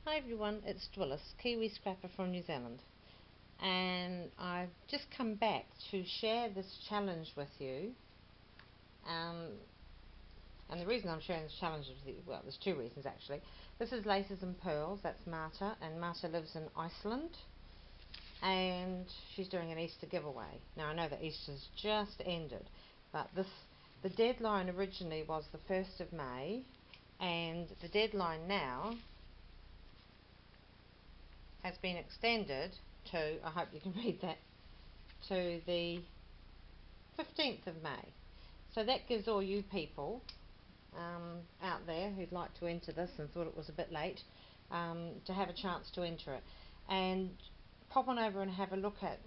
Hi everyone, it's Dwillis, Kiwi Scrapper from New Zealand, and I've just come back to share this challenge with you. Um, and the reason I'm sharing this challenge with you, well, there's two reasons actually. This is Laces and Pearls, that's Marta, and Marta lives in Iceland, and she's doing an Easter giveaway. Now I know that Easter's just ended, but the deadline originally was the 1st of May, and the deadline now has been extended to, I hope you can read that, to the 15th of May. So that gives all you people out there who'd like to enter this and thought it was a bit late to have a chance to enter it. And pop on over and have a look at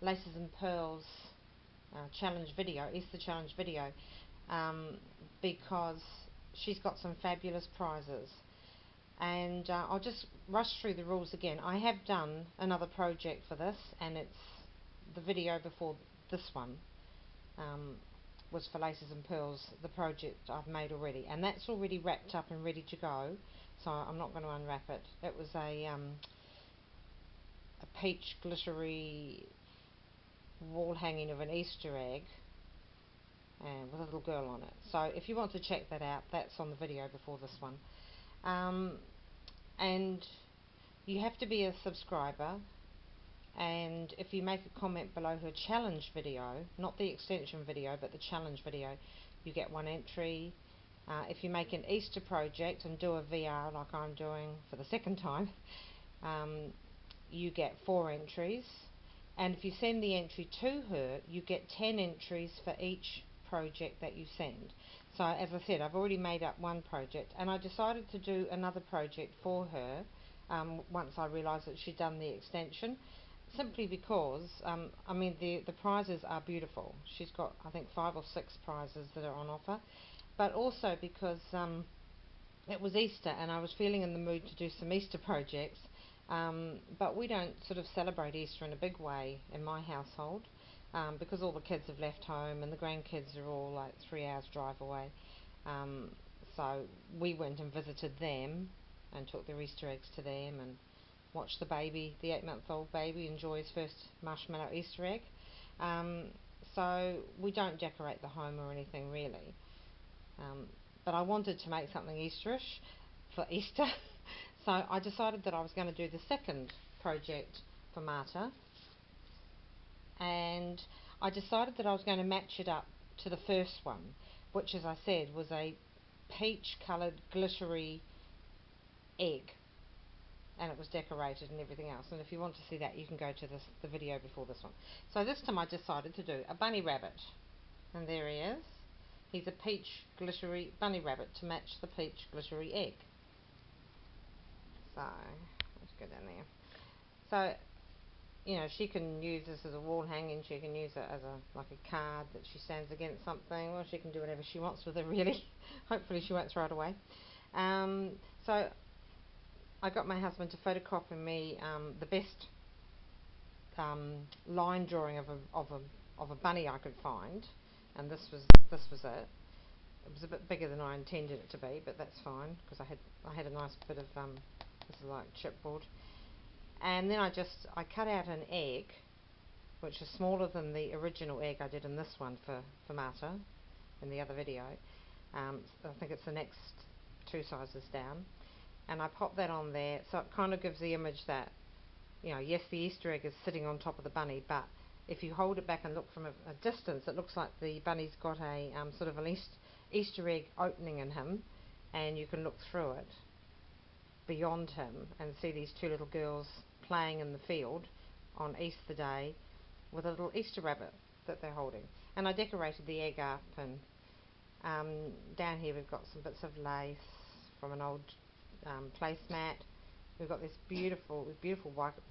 Laces and Pearls challenge video, Easter challenge video, because she's got some fabulous prizes. And I'll just rush through the rules again. I have done another project for this, and it's the video before this one was for Laces and Pearls, the project I've made already, and that's already wrapped up and ready to go, so I'm not going to unwrap it. It was a peach glittery wall hanging of an Easter egg with a little girl on it. So if you want to check that out, that's on the video before this one. And you have to be a subscriber, and if you make a comment below her challenge video, not the extension video but the challenge video, you get one entry. If you make an Easter project and do a VR like I'm doing for the second time, you get 4 entries, and if you send the entry to her, you get 10 entries for each project that you send. So as I said, I've already made up one project, and I decided to do another project for her once I realised that she'd done the extension, simply because I mean the prizes are beautiful. She's got, I think, 5 or 6 prizes that are on offer, but also because it was Easter and I was feeling in the mood to do some Easter projects, but we don't sort of celebrate Easter in a big way in my household, because all the kids have left home and the grandkids are all like 3 hours drive away. So we went and visited them and took their Easter eggs to them and watched the baby, the 8-month-old baby, enjoy his first marshmallow Easter egg. So we don't decorate the home or anything really. But I wanted to make something Easterish for Easter, so I decided that I was going to do the second project for Marta, and I decided that I was going to match it up to the first one, which, as I said, was a peach coloured glittery egg, and it was decorated and everything else. And if you want to see that, you can go to the video before this one. So this time I decided to do a bunny rabbit, and there he is. He's a peach glittery bunny rabbit to match the peach glittery egg. So let's go down there. So, you know, she can use this as a wall hanging, she can use it as like a card that she stands against something, or she can do whatever she wants with it really. Hopefully she won't throw it away. So I got my husband to photocopy me the best line drawing of a bunny I could find, and this was it. It was a bit bigger than I intended it to be, but that's fine because I had a nice bit of this is like chipboard. And then I cut out an egg, which is smaller than the original egg I did in this one for Marta in the other video. I think it's the next 2 sizes down, and I popped that on there, so it kind of gives the image that, you know, yes, the Easter egg is sitting on top of the bunny, but if you hold it back and look from a distance, it looks like the bunny's got a sort of an Easter egg opening in him, and you can look through it beyond him and see these 2 little girls playing in the field on Easter Day with a little Easter rabbit that they're holding. And I decorated the egg up, and down here we've got some bits of lace from an old placemat. We've got this beautiful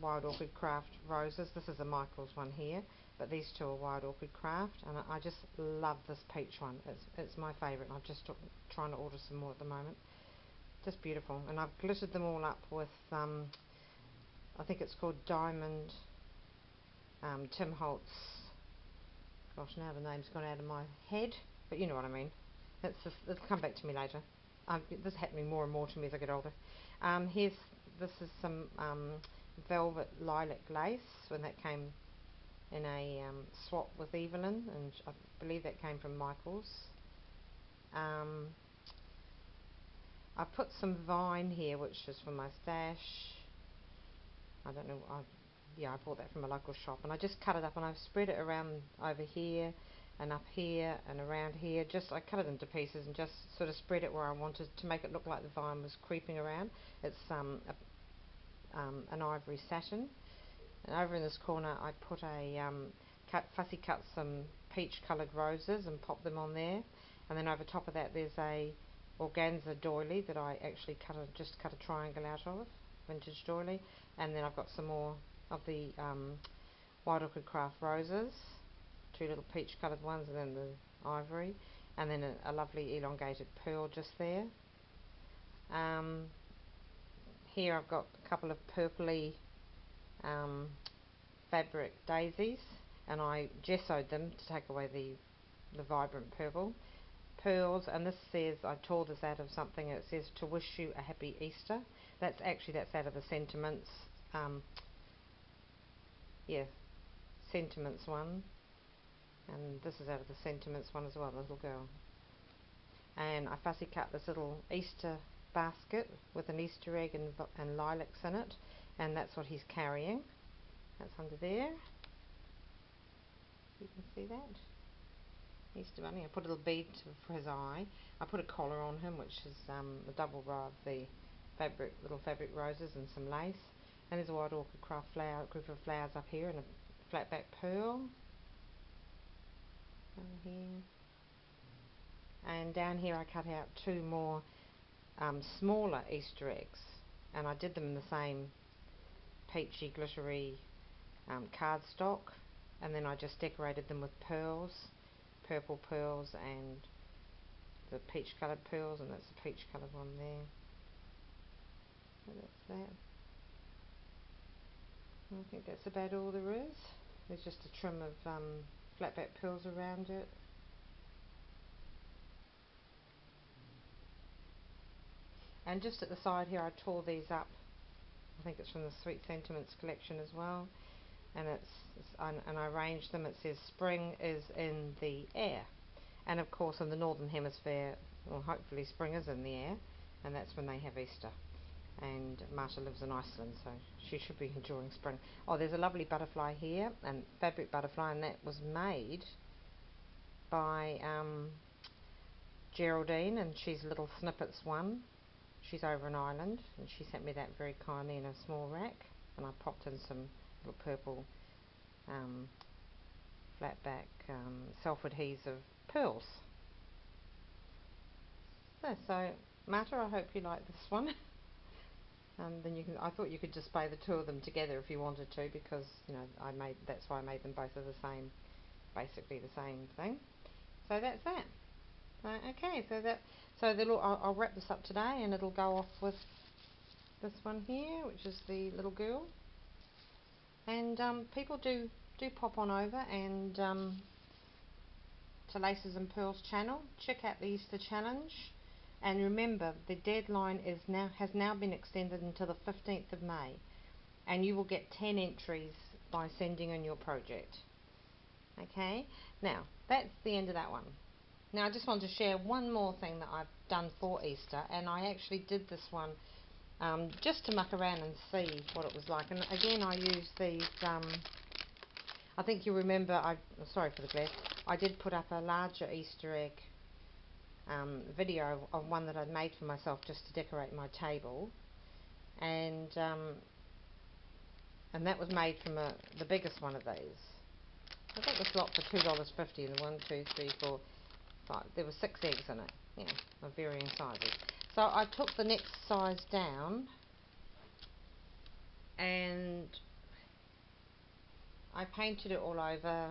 wild orchid craft roses. This is a Michael's one here, but these 2 are wild orchid craft, and I just love this peach one. It's my favourite, and I'm just trying to order some more at the moment. Just beautiful. And I've glittered them all up with I think it's called Diamond Tim Holtz. Gosh, now the name's gone out of my head, but you know what I mean. It'll come back to me later. this is happening more and more to me as I get older. This is some velvet lilac lace when that came in a swap with Evelyn, and I believe that came from Michael's. I put some vine here, which is for my stash. I don't know, yeah, I bought that from a local shop, and I just cut it up and I've spread it around over here and up here and around here. I cut it into pieces and just sort of spread it where I wanted to make it look like the vine was creeping around. It's an ivory satin, and over in this corner I put fussy cut some peach coloured roses and pop them on there, and then over top of that there's a organza doily that I actually just cut a triangle out of, vintage doily, and then I've got some more of the Wild Orchid Craft roses, two little peach coloured ones, and then the ivory, and then a lovely elongated pearl just there. Here I've got a couple of purpley fabric daisies, and I gessoed them to take away the vibrant purple. Pearls, and this says, I tore this out of something, it says to wish you a happy Easter. That's out of the Sentiments, Sentiments one, and this is out of the Sentiments one as well, the little girl. And I fussy cut this little Easter basket with an Easter egg and lilacs in it, and that's what he's carrying. That's under there. You can see that. Easter bunny. I put a little bead for his eye. I put a collar on him, which is a double row of the little fabric roses and some lace. And there's a Wild Orchid Craft group of flowers up here, and a flat back pearl over here. And down here I cut out two more smaller Easter eggs, and I did them in the same peachy glittery cardstock, and then I just decorated them with pearls, purple pearls and the peach coloured pearls, and that's the peach coloured one there. So that's that. I think that's about all there is. There's just a trim of flat back pearls around it. And just at the side here I tore these up. I think it's from the Sweet Sentiments collection as well. And and I arranged them. It says spring is in the air, and of course in the northern hemisphere, well, hopefully spring is in the air, and that's when they have Easter. And Marta lives in Iceland, so she should be enjoying spring. Oh, there's a lovely butterfly here, and fabric butterfly, and that was made by Geraldine, and she's Little Snippets one. She's over in Ireland, and she sent me that very kindly in a small rack, and I popped in some little purple flat back self-adhesive pearls. So Marta, I hope you like this one. Then I thought you could display the two of them together if you wanted to, because that's why I made them both of the same, basically the same thing. So that's that. Okay, I'll wrap this up today, and it'll go off with this one here, which is the little girl. And people do pop on over and to Laces and Pearls channel. Check out the Easter challenge, and remember the deadline has now been extended until the 15th of May, and you will get 10 entries by sending in your project. Okay, now that's the end of that one. Now I just want to share one more thing that I've done for Easter, and I actually did this one just to muck around and see what it was like. And again, I used these, I think you remember, sorry for the glare, I did put up a larger Easter egg video of one that I'd made for myself just to decorate my table, and that was made from the biggest one of these. I got this lot for $2.50, and 1, 2, 3, 4, 5. There were 6 eggs in it, of varying sizes. So I took the next size down, and I painted it all over.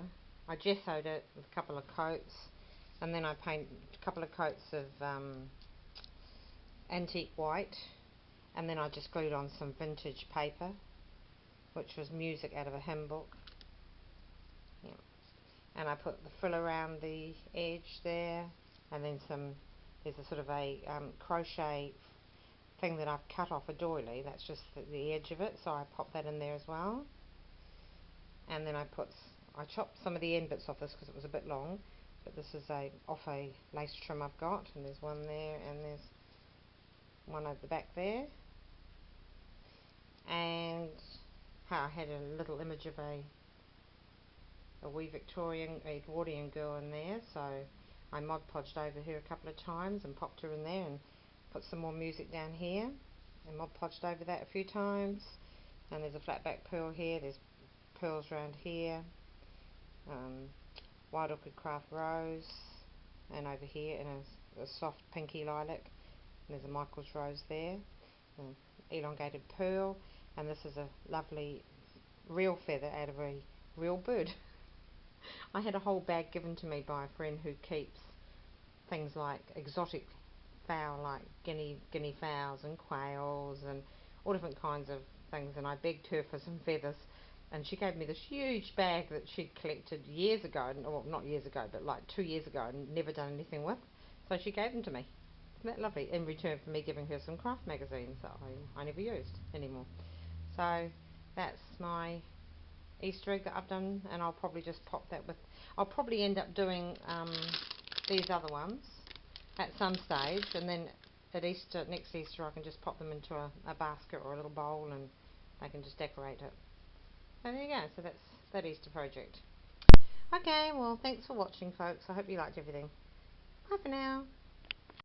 I gessoed it with a couple of coats, and then I painted a couple of coats of antique white, and then I just glued on some vintage paper, which was music out of a hymn book. And I put the frill around the edge there, and then some there's a sort of a crochet thing that I've cut off a doily. That's just the edge of it, so I pop that in there as well. And then I chopped some of the end bits off this because it was a bit long, but this is off a lace trim I've got, and there's one there and there's one over the back there. And I had a little image of a wee Victorian Edwardian girl in there, so I Mod Podged over her a couple of times and popped her in there, and put some more music down here and Mod Podged over that a few times. And there's a flat back pearl here, there's pearls around here, Wild Orchid Craft Rose, and over here in a soft pinky lilac, and there's a Michael's Rose there, an elongated pearl, and this is a lovely real feather out of a real bird. I had a whole bag given to me by a friend who keeps things like exotic fowl, like guinea fowls and quails and all different kinds of things, and I begged her for some feathers, and she gave me this huge bag that she'd collected years ago, well, not years ago, but like 2 years ago, and never done anything with. So she gave them to me. Isn't that lovely? In return for me giving her some craft magazines that I never used anymore. So that's my Easter egg that I've done, and I'll probably just pop that with, I'll probably end up doing these other ones at some stage, and then at Easter, next Easter, I can just pop them into a basket or a little bowl, and I can just decorate it. So there you go, so that's that Easter project. Okay, well, thanks for watching, folks. I hope you liked everything. Bye for now.